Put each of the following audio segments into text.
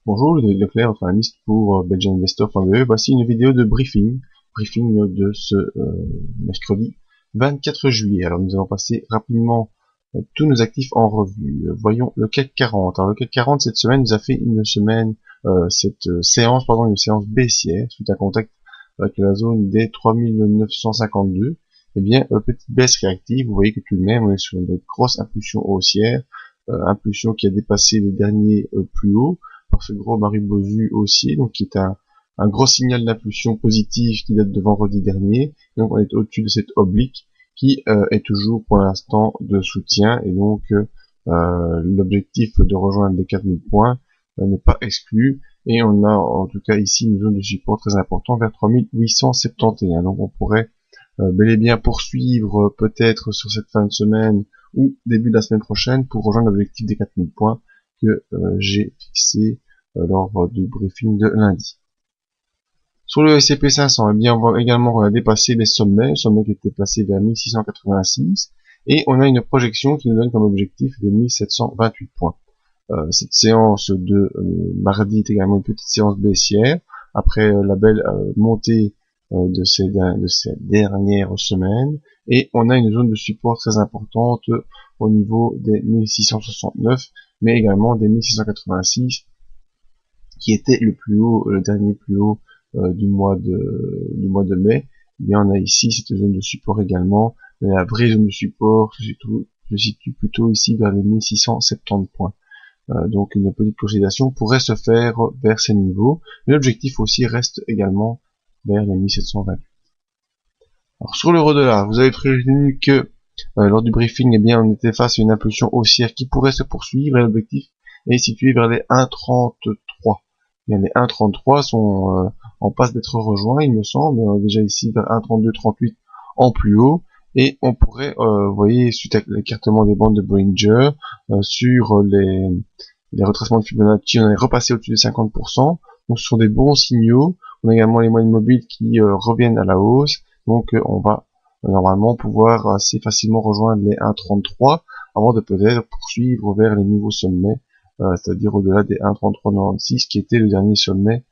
Bonjour, Ludovic Leclerc, votre analyste pour belgianinvestor.be. Voici une vidéo de briefing de ce mercredi 24 juillet. Alors nous allons passer rapidement tous nos actifs en revue. Voyons le CAC 40. Alors le CAC 40 cette semaine nous a fait une séance baissière suite à contact avec la zone des 3952. Eh bien, petite baisse réactive. Vous voyez que tout de même on est sur une grosse impulsion haussière, impulsion qui a dépassé le dernier plus haut par ce gros Maribozu haussier, donc qui est un gros signal d'impulsion positive qui date de vendredi dernier. Donc on est au-dessus de cette oblique qui est toujours pour l'instant de soutien, et donc l'objectif de rejoindre les 4000 points n'est pas exclu, et on a en tout cas ici une zone de support très importante vers 3871. Donc on pourrait bel et bien poursuivre peut-être sur cette fin de semaine ou début de la semaine prochaine pour rejoindre l'objectif des 4000 points que j'ai fixé lors du briefing de lundi. Sur le S&P 500, eh bien, on va également dépasser les sommets, qui étaient placés vers 1686, et on a une projection qui nous donne comme objectif les 1728 points. Cette séance de mardi est également une petite séance baissière, après la belle montée de ces dernières semaines, et on a une zone de support très importante au niveau des 1669, mais également des 1686, qui était le plus haut, le dernier plus haut du mois de mai. Et bien, on a ici cette zone de support également, mais la vraie zone de support se situe plutôt ici vers les 1670 points. Donc une petite consolidation pourrait se faire vers ces niveaux, mais l'objectif aussi reste également vers les 1728. Alors sur l'euro-dollar, vous avez prévenu que lors du briefing, eh bien, on était face à une impulsion haussière qui pourrait se poursuivre, et l'objectif est situé vers les 1,33. Bien, les 1,33 sont en passe d'être rejoints, il me semble. On est déjà ici vers 1,32-38 en plus haut, et on pourrait, vous voyez, suite à l'écartement des bandes de Bollinger, sur les retracements de Fibonacci, on est repassé au-dessus des 50%. Donc ce sont des bons signaux. On a également les moyennes mobiles qui reviennent à la hausse. Donc on va normalement pouvoir assez facilement rejoindre les 1,33 avant de peut-être poursuivre vers les nouveaux sommets, c'est-à-dire au-delà des 1,3396 qui était le dernier sommet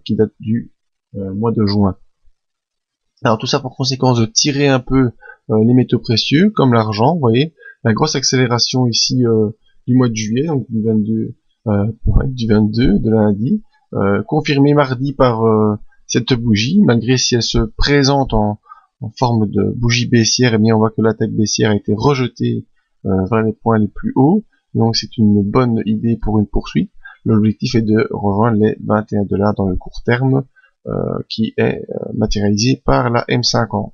qui date du mois de juin. Alors tout ça pour conséquence de tirer un peu les métaux précieux comme l'argent. Vous voyez la grosse accélération ici du mois de juillet, donc du 22 de lundi, confirmée mardi par cette bougie, malgré si elle se présente en forme de bougie baissière, et bien on voit que l'attaque baissière a été rejetée vers les points les plus hauts, donc c'est une bonne idée pour une poursuite. L'objectif est de rejoindre les 21 $ dans le court terme, qui est matérialisé par la M50.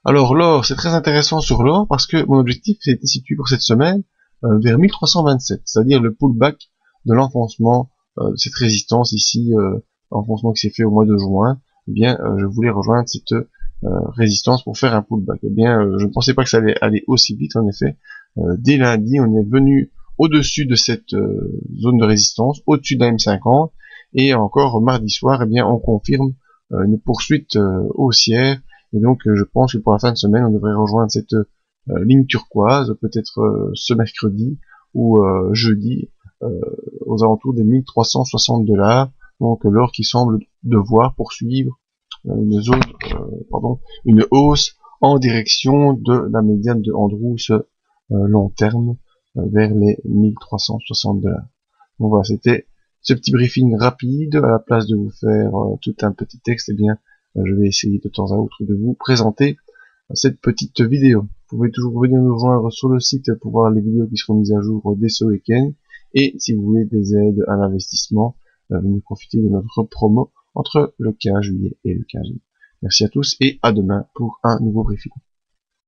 Alors l'or, c'est très intéressant sur l'or parce que mon objectif était situé pour cette semaine vers 1327, c'est-à-dire le pullback de l'enfoncement de cette résistance ici, l'enfoncement qui s'est fait au mois de juin. Eh bien, je voulais rejoindre cette résistance pour faire un pullback. Eh bien, je ne pensais pas que ça allait aller aussi vite. En effet, dès lundi, on est venu au-dessus de cette zone de résistance, au-dessus d'un M50, et encore mardi soir, eh bien, on confirme une poursuite haussière. Et donc, je pense que pour la fin de semaine, on devrait rejoindre cette ligne turquoise, peut-être ce mercredi ou jeudi, aux alentours des 1360 $. Donc l'or qui semble devoir poursuivre une hausse en direction de la médiane de Andrews long terme vers les 1360 $. Donc voilà, c'était ce petit briefing rapide. À la place de vous faire tout un petit texte, eh bien je vais essayer de temps à autre de vous présenter cette petite vidéo. Vous pouvez toujours venir nous rejoindre sur le site pour voir les vidéos qui seront mises à jour dès ce week-end. Et si vous voulez des aides à l'investissement, venez profiter de notre promo entre le 15 juillet et le 15 août. Merci à tous et à demain pour un nouveau briefing.